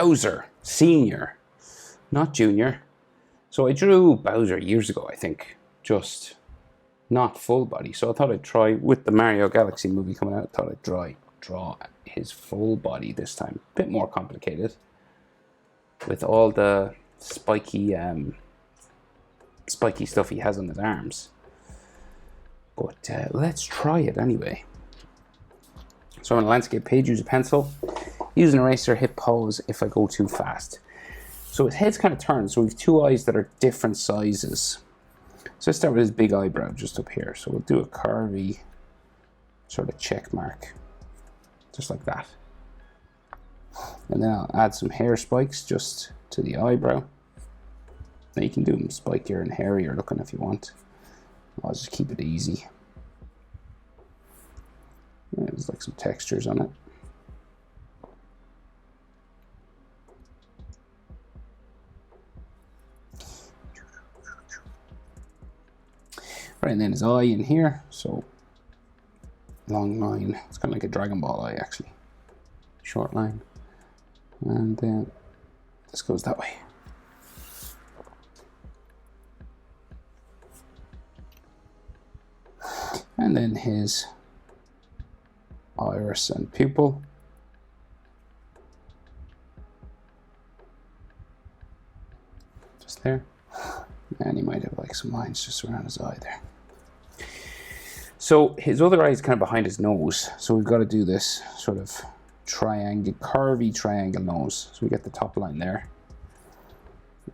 Bowser Senior, not Junior. So I drew Bowser years ago, I think, just not full body. So I thought I'd try, with the Mario Galaxy movie coming out, I thought I'd draw his full body this time. A bit more complicated, with all the spiky stuff he has on his arms. But let's try it anyway. So on a landscape page, use a pencil. Use an eraser, hit pause if I go too fast. So his head's kind of turned, so we have two eyes that are different sizes. So let's start with his big eyebrow just up here. So we'll do a curvy sort of check mark, just like that. And then I'll add some hair spikes just to the eyebrow. Now you can do them spikier and hairier looking if you want. I'll just keep it easy. There's like some textures on it. Right, and then his eye in here, so long line. It's kind of like a Dragon Ball eye, actually. Short line. And then this goes that way. And then his iris and pupil. Just there. And he might have like some lines just around his eye there. So his other eye is kind of behind his nose. So we've got to do this sort of triangle, curvy triangle nose. So we get the top line there.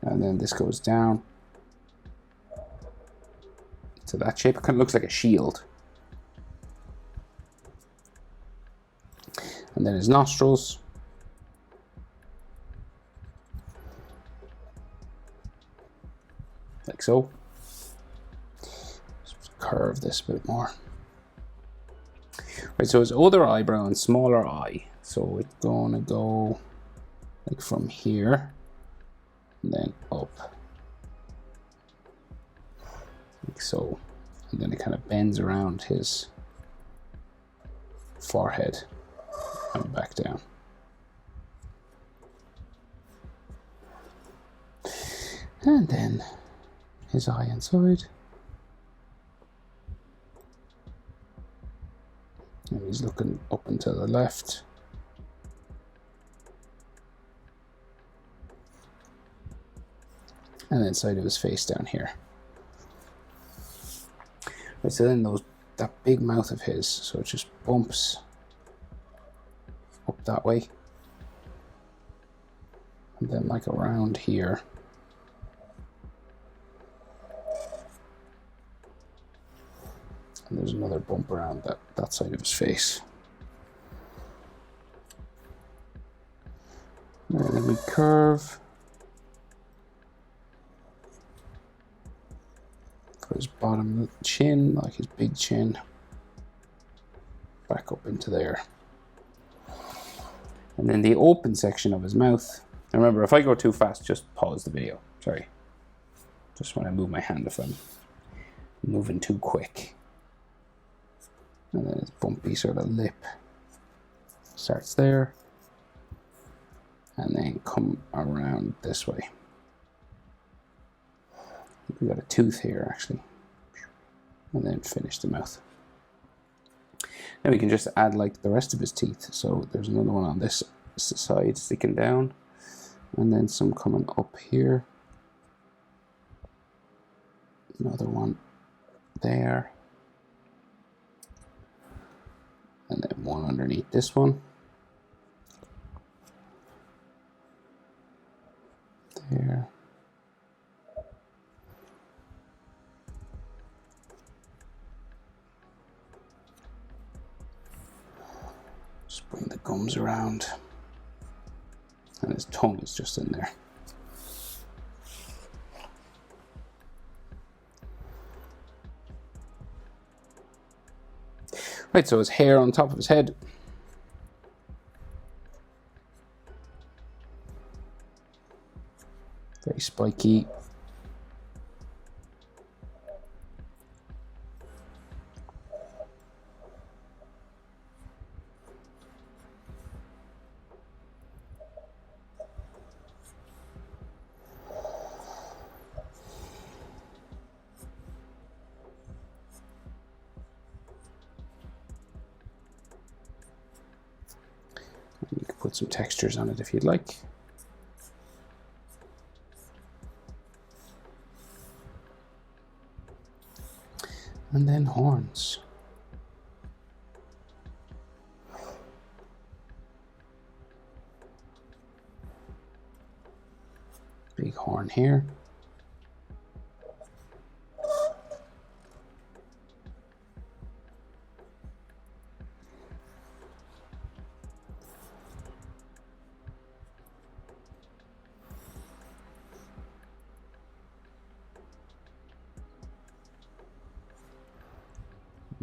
And then this goes down to that shape. It kind of looks like a shield. And then his nostrils. Like so. Just curve this a bit more. Right, so his other eyebrow and smaller eye. So it's gonna go like from here and then up. Like so. And then it kind of bends around his forehead and back down. And then his eye inside. And he's looking up and to the left. And then side of his face down here. Right, so then that big mouth of his, so it just bumps up that way. And then like around here. And there's another bump around that side of his face. And then we curve for his bottom chin, like his big chin, back up into there. And then the open section of his mouth. And remember, if I go too fast, just pause the video. Sorry. Just when I move my hand if I'm moving too quick. And then his bumpy sort of lip starts there. And then come around this way. We got a tooth here actually. And then finish the mouth. Then we can just add like the rest of his teeth. So there's another one on this side sticking down. And then some coming up here. Another one there. And then one underneath this one. There. Just bring the gums around. And his tongue is just in there. Right, so his hair on top of his head. Very spiky. put some textures on it if you'd like. And then horns. Big horn here.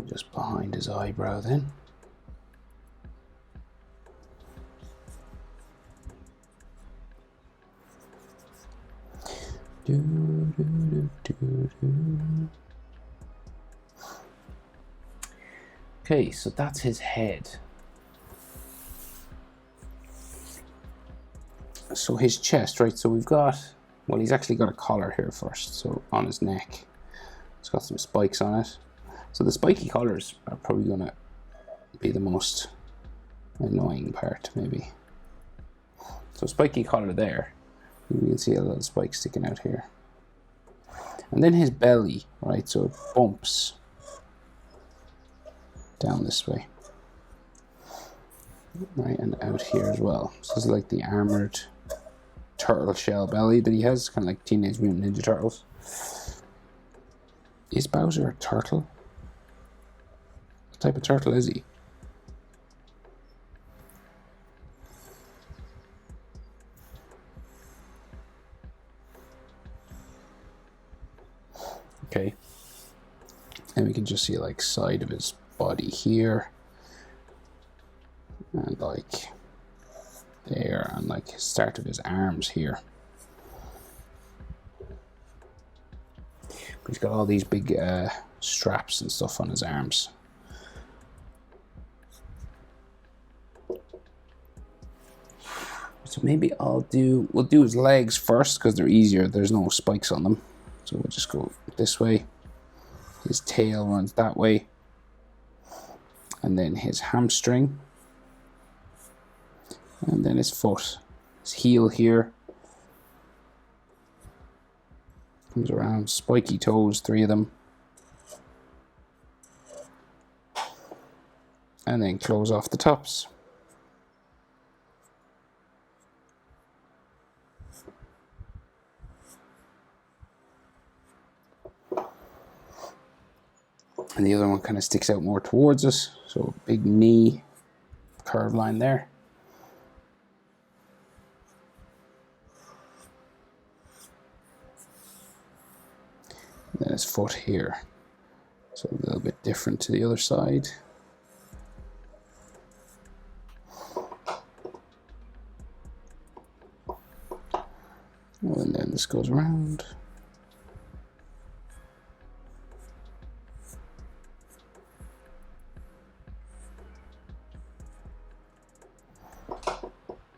Just behind his eyebrow then. Okay, so that's his head. So his chest, right? So we've got, well, he's actually got a collar here first. So on his neck, it's got some spikes on it. So the spiky collars are probably gonna be the most annoying part, maybe. So spiky collar there. You can see a little spike sticking out here. And then his belly, right? So it bumps down this way. Right, and out here as well. So this is like the armored turtle shell belly that he has, kind of like Teenage Mutant Ninja Turtles. Is Bowser a turtle? What type of turtle is he? Okay. And we can just see like side of his body here. And like there, and like start of his arms here. He's got all these big straps and stuff on his arms. So maybe we'll do his legs first because they're easier. There's no spikes on them. So we'll just go this way. His tail runs that way. And then his hamstring. And then his foot. His heel here. Comes around. Spiky toes, 3 of them. And then close off the tops. And the other one kind of sticks out more towards us. So big knee, curved line there. And then his foot here. So a little bit different to the other side. And then this goes around.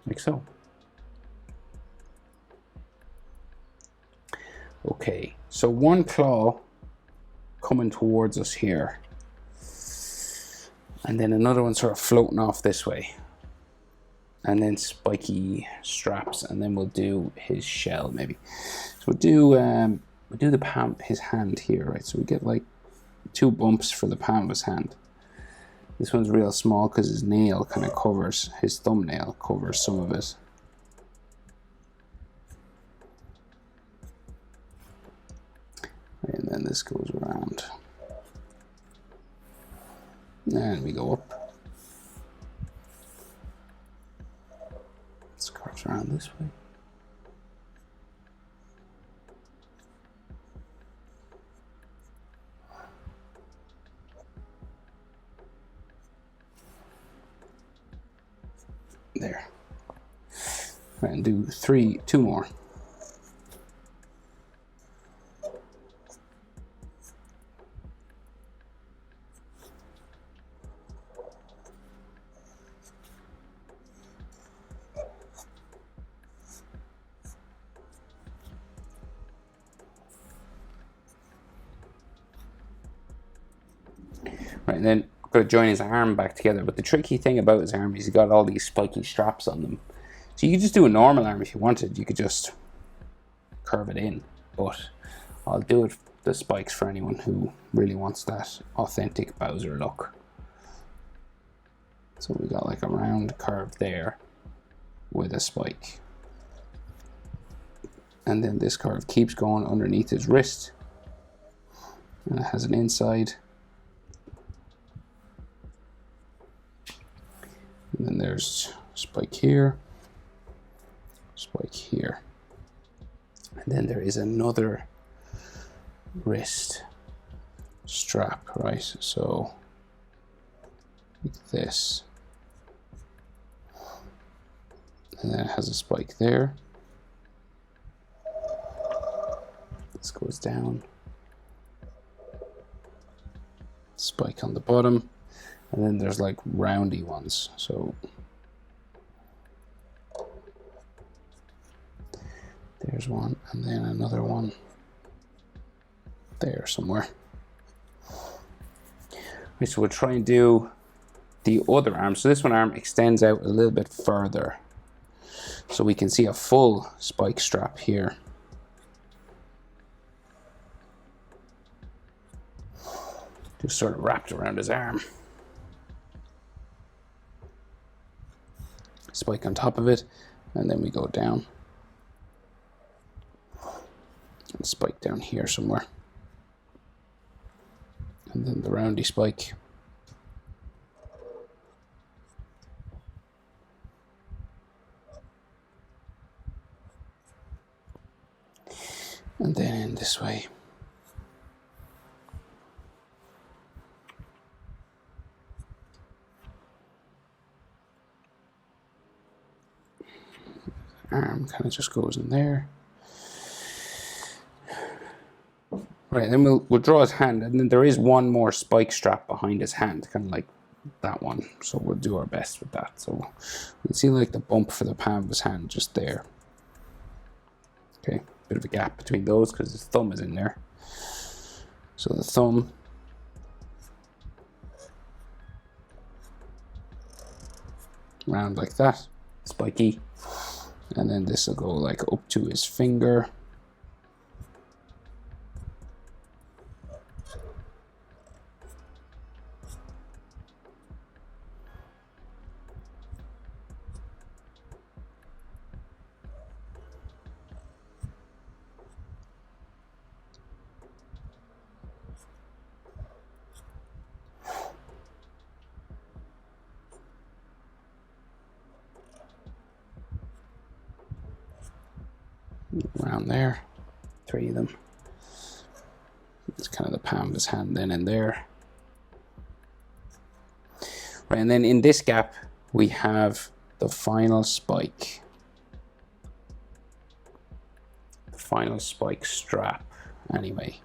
Like so. Okay, so one claw coming towards us here. And then another one sort of floating off this way. And then spiky straps, and then we'll do his shell maybe. So we'll do the palm, his hand here, right? So we get like 2 bumps for the palm of his hand. This one's real small because his nail kind of covers, his thumbnail covers some of it. And then this goes around. And we go up. This curves around this way. There. Right, and do 2 more. Right, and then I'm got to join his arm back together. But the tricky thing about his arm is he got all these spiky straps on them. So you could just do a normal arm if you wanted. You could just curve it in. But I'll do it the spikes for anyone who really wants that authentic Bowser look. So we got like a round curve there with a spike. And then this curve keeps going underneath his wrist. And it has an inside. And then there's spike here, spike here. And then there is another wrist strap, right? So like this. And then it has a spike there. This goes down. Spike on the bottom. And then there's like roundy ones. So there's one, and then another one there somewhere. Okay, so we'll try and do the other arm. So this one arm extends out a little bit further. So we can see a full spike strap here. Just sort of wrapped around his arm. Spike on top of it, and then we go down. And spike down here somewhere. And then the roundy spike. And then in this way. Arm kind of just goes in there. Right, then we'll draw his hand, and then there is one more spike strap behind his hand, kind of like that one. So we'll do our best with that. So you can see like the bump for the palm of his hand just there. Okay, bit of a gap between those because his thumb is in there. So the thumb. Round like that, spiky. And then this will go like up to his finger. Around there, 3 of them. It's kind of the palm of his hand then and there. Right, and then in this gap we have the final spike. The final spike strap, anyway.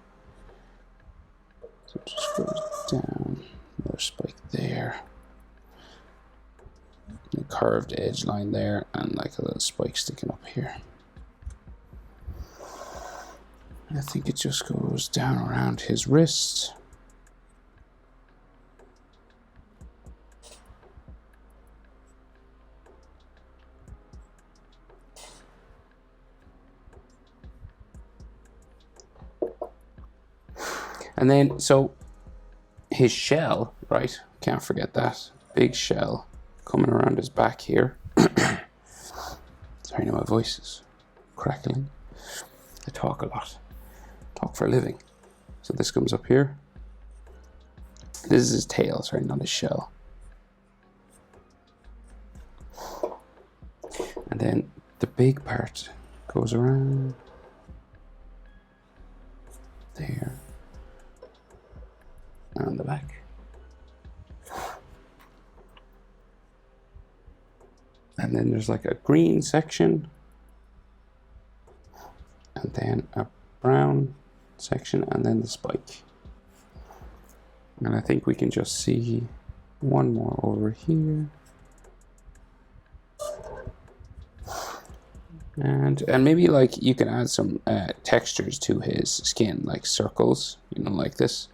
So it just goes down, another spike there. A curved edge line there, and like a little spike sticking up here. I think it just goes down around his wrist. And then, so his shell, right? Can't forget that. Big shell coming around his back here. Sorry, now my voice is crackling. I talk a lot. Talk for a living. So this comes up here. This is his tail, sorry, not his shell. And then the big part goes around there. And on the back. And then there's like a green section. And then a brown section, and then the spike. And I think we can just see one more over here. And maybe like you can add some textures to his skin, like circles, you know, like this.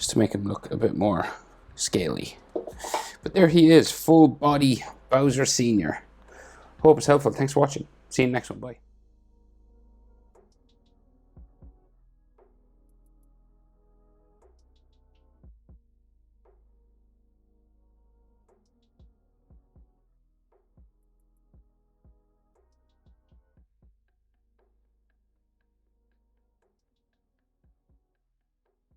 just to make him look a bit more scaly. But there he is, full body Bowser Sr. Hope it's helpful. Thanks for watching. See you in the next one. Bye.